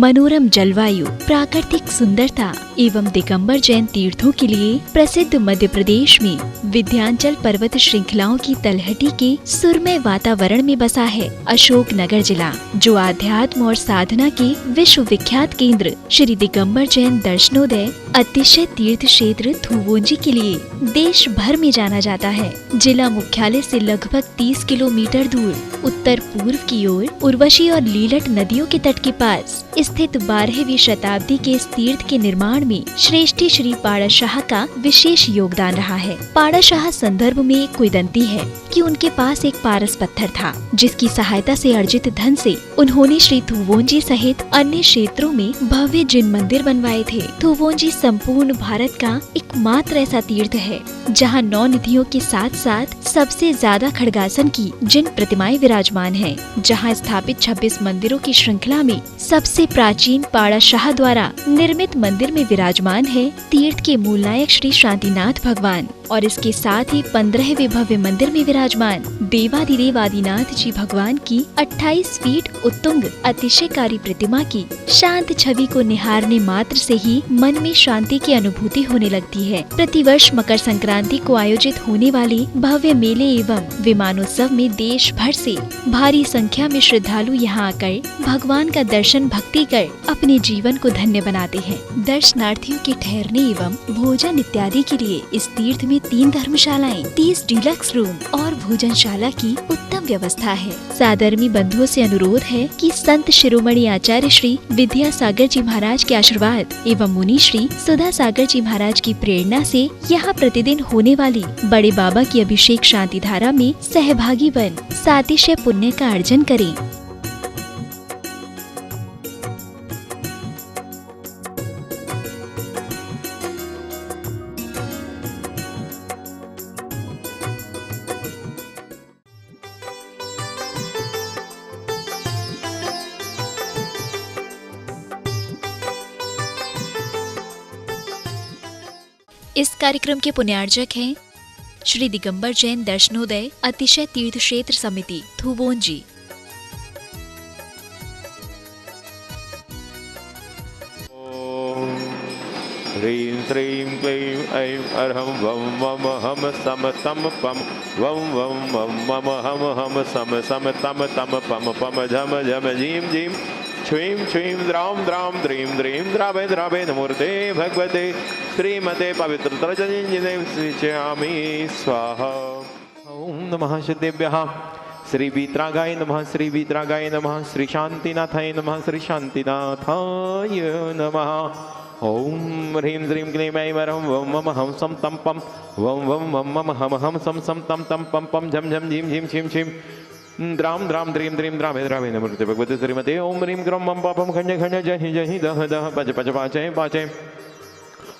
मनोरम जलवायु, प्राकृतिक सुंदरता एवं दिगंबर जैन तीर्थों के लिए प्रसिद्ध मध्य प्रदेश में विंध्याचल पर्वत श्रृंखलाओं की तलहटी के सुरमय वातावरण में बसा है अशोकनगर जिला, जो आध्यात्म और साधना के विश्व विख्यात केंद्र श्री दिगंबर जैन दर्शनोदय अतिशय तीर्थ क्षेत्र थुवोंजी के लिए देश भर में जाना जाता है। जिला मुख्यालय से लगभग 30 किलोमीटर दूर उत्तर पूर्व की ओर उर्वशी और लीलट नदियों के तट के पास स्थित 12वीं शताब्दी के इस तीर्थ के निर्माण में श्रेष्ठी श्री पाड़ाशाह का विशेष योगदान रहा है। पाड़ाशाह संदर्भ में एक किंवदंती है कि उनके पास एक पारस पत्थर था, जिसकी सहायता से अर्जित धन से उन्होंने श्री थुवोंजी सहित अन्य क्षेत्रों में भव्य जिन मंदिर बनवाए थे। थुवोंजी संपूर्ण भारत का एकमात्र ऐसा तीर्थ है जहां 9 निधियों के साथ साथ सबसे ज्यादा खड्गासन की जिन प्रतिमाएं विराजमान हैं, जहां स्थापित 26 मंदिरों की श्रृंखला में सबसे प्राचीन पाड़ाशाह द्वारा निर्मित मंदिर में विराजमान है तीर्थ के मूल नायक श्री शांतिनाथ भगवान, और इसके साथ ही 15वें भव्य मंदिर में विराजमान देवाधिदेव आदिनाथ जी भगवान की 28 फीट उत्तुंग अतिशयकारी प्रतिमा की शांत छवि को निहारने मात्र से ही मन में शांति की अनुभूति होने लगती है। प्रतिवर्ष मकर संक्रांति को आयोजित होने वाले भव्य मेले एवं विमानोत्सव में देश भर से भारी संख्या में श्रद्धालु यहाँ आकर भगवान का दर्शन भक्ति कर अपने जीवन को धन्य बनाते हैं। दर्शनार्थियों के ठहरने एवं भोजन इत्यादि के लिए इस तीर्थ में 3 धर्मशालाएं, 30 डिलक्स रूम और भोजनशाला की उत्तम व्यवस्था है। सादरमी बंधुओं से अनुरोध है कि संत शिरोमणि आचार्य श्री विद्यासागर जी महाराज के आशीर्वाद एवं मुनि श्री सुधा सागर जी महाराज की प्रेरणा से यहाँ प्रतिदिन होने वाली बड़े बाबा की अभिषेक शांति धारा में सहभागी बन सातिशय पुण्य का अर्जन करें। इस कार्यक्रम के पुण्यार्जक हैं श्री दिगंबर जैन दर्शनोदय अतिशय तीर्थ क्षेत्र समिति थुवोंजी। ह्रीं श्रीं क्लीं ऐं अर्हं वं वम हम सम तम पम वं वं वम मम हम सम सम तम तम पम पम झम झम झीं झीं छ्वीं छ्वीं द्रां द्रां द्रीं द्रीं द्रावे द्रावे नमोर्ते भगवते श्रीमते पवित्रतरजनिंजने श्रीचयामि स्वाहा। ओम नमः श्रीदेव्यः श्री वीतरागाय नमः, श्री वीतरागाय नमः, श्री शांतिनाथाय नमः, श्री शांतिनाथाय नमः। ओम ह्रीं श्रीं क्लीं ऐं वरं वं मम हम सम तम पम वं वं मम मम हम सम सम तम तम पम पम झम झम झीं झीं छीं छीं द्राम द्राम द्रीं द्रीं द्रावे द्रावे नमोर्ते भगवते श्रीमते ओम ह्रीं ग्रौं मम पापम खंड खंड जहि जहि दह दह पच पच पाचय पाचय।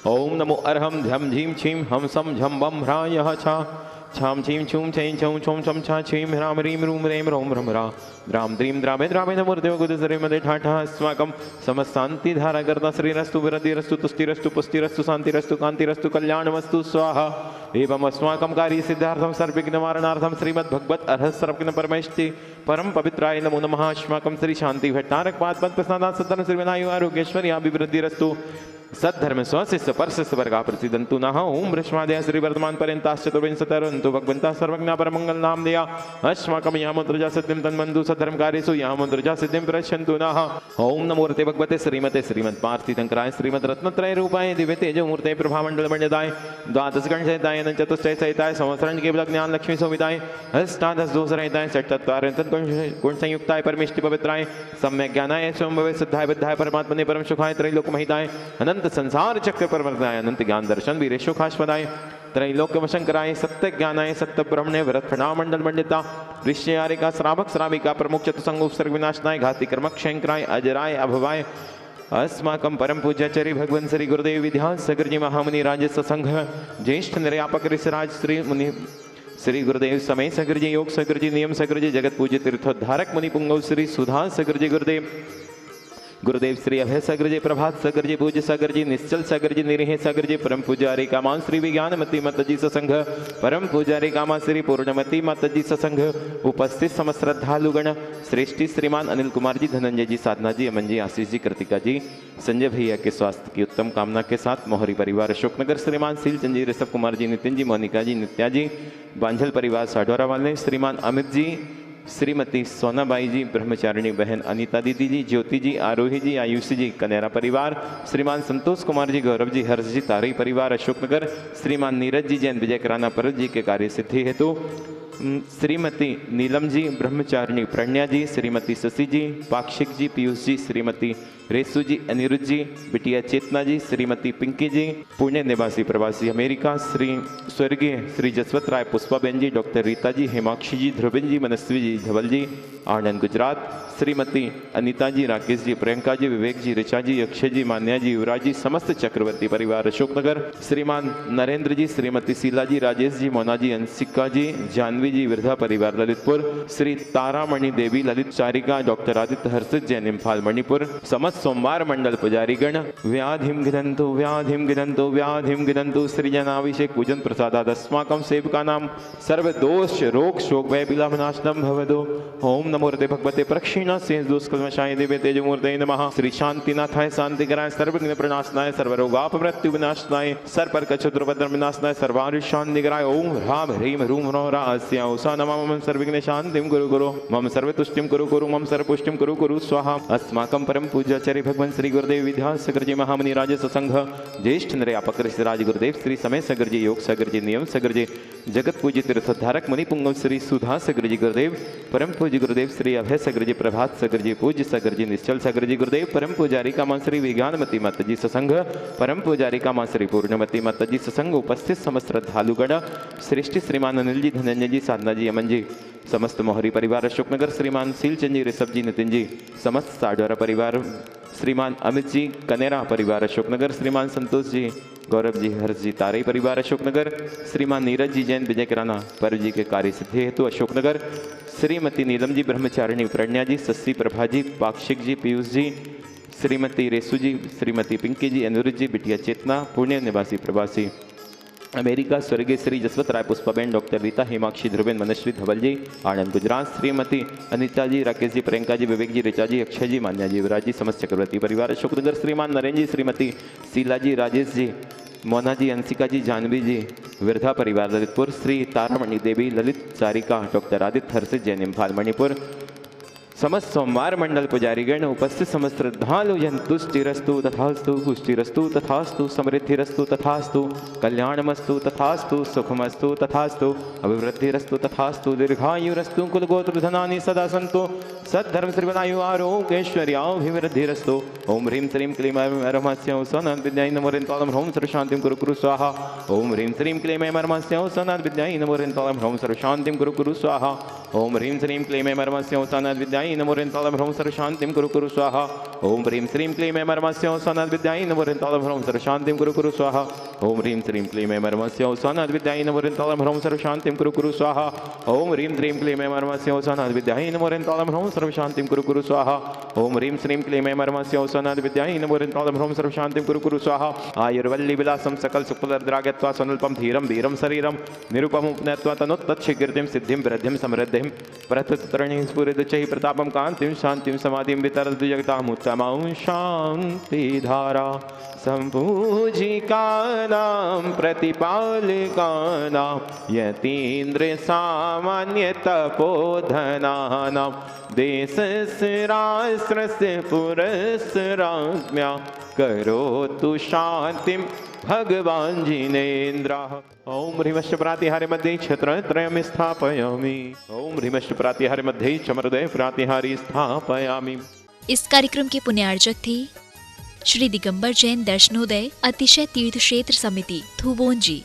ओम नमो अर्हं झम झीं छीं हम सम झम बम ह्रायः छा छाम छीं छूं छैं छौं छौं छम छा छीं ह्राम ह्रीं रूं रें रौं ह्रम ह्रा द्राम द्रीं द्रावे द्रावे नमोर्ते भगवते श्रीमते ठाठः अस्माकं समशांति धारा कर्ता श्रीरस्तु वृद्धिरस्तु तुष्टिरस्तु पुष्टिरस्तु शांतिरस्तु कांतिरस्तु कल्याणमस्तु स्वाहा। एवं अस्माकं कार्य सिद्धार्थं सर्वविघ्न निवारणार्थं श्रीमद्भगवत अर्हत् सर्वज्ञ परमेष्टि परम पवित्राय नमो नमः। अस्माकं श्री शांति भट्टारक पाद पद प्रसादात् सद्धर्म श्रीविनायु आरोग्यश्वरी अभिवृद्धिरस्तु सद्धर्म स्वशिष्य परशिष्य वर्गा प्रसिद्धंतु नः। ओम बृहस्पतिः श्री वर्धमान पर्यंताश्च चतुर्विंशतिरन्तु भगवन्तः सर्वज्ञ परमंगल नाम देया अस्माकं यामोद्रजा सिद्धिं तन्मन्तु सद्धर्म कार्येषु यामोद्रजा सिद्धिं प्रयच्छन्तु नः। ओम नमोर्ते भगवते श्रीमते श्रीमद्पार्थितंकराय श्रीमद् रत्नत्रय रूपाय दिव्य तेजोमूर्ते प्रभामंडल मंडिताय द्वादश गण सहिताय चतुष्टय सहिताय संवत्सरण केवल ज्ञान लक्ष्मी सौविताय अष्टादश दोष रहिताय षट्चत्वारिंशत् गुण संयुक्ताय परमेष्टि पवित्राय सम्यक ज्ञानाय स्वयंभवे सिद्धाय बुद्धाय परमात्मने परम सुखाय त्रैलोक महिताय अनंत संसार चक्र परवर्तनाय अनंत ज्ञान दर्शन वीर सुखास्पदाय त्रैलोक्य वशंकराय सत्य ज्ञानाय सत्य ब्रह्मणे भरत प्रणामंडल मंडिता ऋष्यारिका श्रावक श्राविका प्रमुख चतुसंग उपसर्ग विनाशनाय घाति कर्मक शंकराय अजराय अभवाय अस्माकं परम पूज्याचार्य भगवान श्री गुरुदेव विद्यासागर जी महामुनि राजस्व संघ ज्येष्ठ निर्यापक ऋषिराज श्री मुनि श्री गुरुदेव समय सागर जी योग सागर जी नियम सागर जी जगत पूज्य तीर्थोद्धारक मुनि पुंगव श्री सुधा सागर जी गुरुदेव गुरुदेव श्री अभय सागर जी, प्रभात सागर जी, पूज्य सागर जी, निश्चल सागर जी, निरीह सागर जी, परम पुजारी कामान श्री विज्ञानमती माता जी सत्संग, परम पुजारी कामा श्री पूर्णमती माता जी सत्संग, उपस्थित समस्त श्रद्धालुगण, श्रेष्ठी श्रीमान अनिल कुमार जी, धनंजय जी, साधना जी, अमन जी, आशीष जी, कृतिका जी, संजय भैया के स्वास्थ्य की उत्तम कामना के साथ मोहरी परिवार अशोकनगर, श्रीमान सीलचंद जी, ऋषभ कुमार जी, नितिन जी, मोनिका जी, नित्या जी, बांझल परिवार साढौरा वाले, श्रीमान अमित जी, श्रीमती सोनाबाई जी, ब्रह्मचारिणी बहन अनीता दीदी जी, ज्योति जी, आरोही जी, आयुषी जी, कनेरा परिवार, श्रीमान संतोष कुमार जी, गौरव जी, हर्ष जी, तारई परिवार अशोकनगर, श्रीमान नीरज जी जैन, विजय कराना परत जी के कार्य सिद्धि हेतु, श्रीमती नीलम जी, ब्रह्मचारिणी प्रज्ञा जी, श्रीमती शशि जी, पाक्षिक जी, पीयूष जी, श्रीमती रेसु जी, अनिरुद्ध जी, बिटिया चेतना जी, श्रीमती पिंकी जी, पुणे निवासी प्रवासी अमेरिका, श्री स्वर्गीय श्री जसवंत राय पुष्पाबेन जी, डॉक्टर रीता जी, हेमाक्षी जी, ध्रुविन जी, मनस्वी जी, धवल जी, आनंद गुजरात, श्रीमती अनीता जी, राकेश जी, प्रियंका जी, विवेक जी, ऋचा जी, अक्षय जी, मान्या जी, युवराज जी, समस्त चक्रवर्ती परिवार अशोकनगर, श्रीमान नरेंद्र जी, श्रीमती शीला जी, राजेश जी, मोना जी, अंशिका जी, जानवी जी, वृद्धा परिवार ललितपुर, श्री तारामणि देवी, ललित चारिका, डॉक्टर आदित्य हर्षित जैन, इम्फाल मणिपुर, समस्त सोमवार मंडल पुजारीगण, व्याधिम गिदंतु व्याधिम गिदंतु व्याधिम गिदंतु, सृजनाभिषेक पूजन प्रसादाद अस्माकं सेवकानां सर्व दोष रोग शोक भय विलापनाशनम भवतु। ओम नमो ऋते भगवते प्रक्षिणा शेष दोष कल्मषाय देवे तेजमूर्तये नमः। श्री शांतिनाथाय शांतिकराय सर्वविघ्न प्रणाशनाय सर्वरोगाप मृत्यु विनाशनाय सर्पर कछुद्रपद्र विनाशनाय सर्वारिष शांतिकराय ओम ह्राम ह्रीम ह्रूम ह्रौं ह्रास्या उषा नमः। मम सर्वविघ्न शांतिं कुरु कुरु मम सर्वतुष्टिं कुरु कुरु मम सर्वपुष्टिं कुरु कुरु स्वाहा। अस्माकं परम पूज्याचार्य भगवान श्री गुरुदेव विद्यासागर जी महामुनि राज सत्संग ज्येष्ठ निर्यापक ऋषिराज गुरुदेव श्री समय सागर जी, योग सागर जी, नियम सागर जी, जगत पूज्य तीर्थधारक मुनि पुंगव श्री सुधा सागर जी गुरुदेव, परम पूज्य गुरुदेव श्री अभय सागर जी, प्रभात सागर जी, पूज्य सागर जी, निश्चल सागर जी गुरुदेव, परम पुजारी कामा श्री विज्ञानमती माता जी सत्संग, परम पुजारी कामा श्री पूर्णमती माता जी सत्संग, उपस्थित समस्त श्रद्धालुगण, श्रेष्ठी श्रीमान अनिल जी, धनंजय जी, साधना जी, अमन जी, समस्त मोहरी परिवार अशोकनगर, श्रीमान सीलचंद जी, ऋषभ जी, नितिन जी, समस्त साढौरा परिवार, श्रीमान अमित जी, कनेरा परिवार अशोकनगर, श्रीमान संतोष जी, गौरव जी, हर्ष जी, तारई परिवार अशोकनगर, श्रीमान नीरज जी जैन, विजय कराना पर जी के कार्य सिद्धि हेतु अशोकनगर, श्रीमती नीलम जी, ब्रह्मचारिणी प्रज्ञा जी, शशि प्रभा जी, पाक्षिक जी, पीयूष जी, श्रीमती रेसु जी, श्रीमती पिंकी जी, अनिरुद्ध जी, बिटिया चेतना, पुणे निवासी प्रवासी अमेरिका, स्वर्गीय श्री जसवंत राय पुष्पाबेन, डॉक्टर रीता, हेमाक्षी, ध्रुवेन, मनस्वी, धवल जी, आनंद गुजरात, श्रीमती अनीता जी, राकेश जी, प्रियंका जी, विवेक जी, ऋचा जी, अक्षय जी, मान्या जी, युवराज जी, समस्त चक्रवर्ती परिवार अशोकनगर, श्रीमान नरेंद्र जी, श्रीमती शीला जी, राजेश जी, मोना जी, अंशिका जी, जानवी जी, वृद्धा परिवार ललितपुर, श्री तारामणि देवी, ललित चारिका, डॉक्टर आदित्य हर्षित जैन, इम्फाल मणिपुर, समस्त सोमवार मंडल पुजारीगण, उपस्थित समस्त श्रद्धालु जन, तुष्टिरस्तु तथास्तु, पुष्टिरस्तु तथास्तु, समृद्धिरस्तु तथास्तु, कल्याणमस्तु तथास्तु, सुखमस्तु तथास्तु, अभिवृद्धिरस्तु तथास्तु, दीर्घायुरस्तु, कुलगोत्र धनानि सदा सन्तु, सद्धर्म श्रीवदायु आरोग्यैश्वर्याभिवृद्धिरस्तु। ओम ह्रीं श्रीं क्लीं ऐं परमस्यं सनद विद्याय नमो ह्रीं ह्रौं सर्वशान्तिं कुरु कुरु स्वाहा। ओम ह्रीं श्रीं क्लीं ऐं परमस्यं सनद विद्याय नमो ह्रीं ह्रौं सर्वशान्तिं कुरु कुरु स्वाहा। ओम ह्रीं श्रीं क्लीं ऐं परमस्यं सनद विद्याय नमो ह्रीं ह्रौं सर्वशान्तिं कुरु कुरु स्वाहा। ओम ह्रीं श्रीं क्लीं ऐं परमस्यं सनद विद्याय नमो ह्रीं ह्रौं सर्वशान्तिं कुरु कुरु स्वाहा। ओम ह्रीं श्रीं क्लीं ऐं परमस्यं सनद विद्याय नमो ह्रीं ह्रौं सर्वशान्तिं कुरु कुरु स्वाहा। ओम ह्रीं श्रीं क्लीं ऐं परमस्यं सनद विद्याय नमो ह्रीं ह्रौं सर्वशान्तिं कुरु कुरु स्वाहा। ओम ह्रीं श्रीं क्लीं ऐं परमस्यं सनद विद्याय नमो ह्रीं ह्रौं सर्वशान्तिं कुरु कुरु स्वाहा। आयुर्वल्ली विलासं सकल सुखफलद्रागत्वा स्वनुल्पं धीरं वीरं शरीरं निरुपमं उपनत्वा तनोत्तच्छीकीर्तिं सिद्धिं वृद्धिं समृद्धिं प्रततरणीं स्फुरिदचैः प्रतापं कान्तिं शान्तिं समाधिं वितरतु जगतामुत्तमां शान्तिधारा। सम्पूजिकानां प्रतिपालिकानां यतीन्द्र सामान्यतपोधनानां देशस्य राष्ट्रस्य पुरस्य राज्ञा करोतु शान्तिं भगवान् जिनेन्द्रः। ओम ह्रीमश्च प्रातिहार्य मध्ये छत्रत्रयं स्थापयामि। ओम ह्रीमश्च प्रातिहार्य मध्ये चमरदय प्रातिहारी स्थापयामि। इस कार्यक्रम के पुण्यार्जक थे श्री दिगंबर जैन दर्शनोदय अतिशय तीर्थ क्षेत्र समिति थुबोंजी।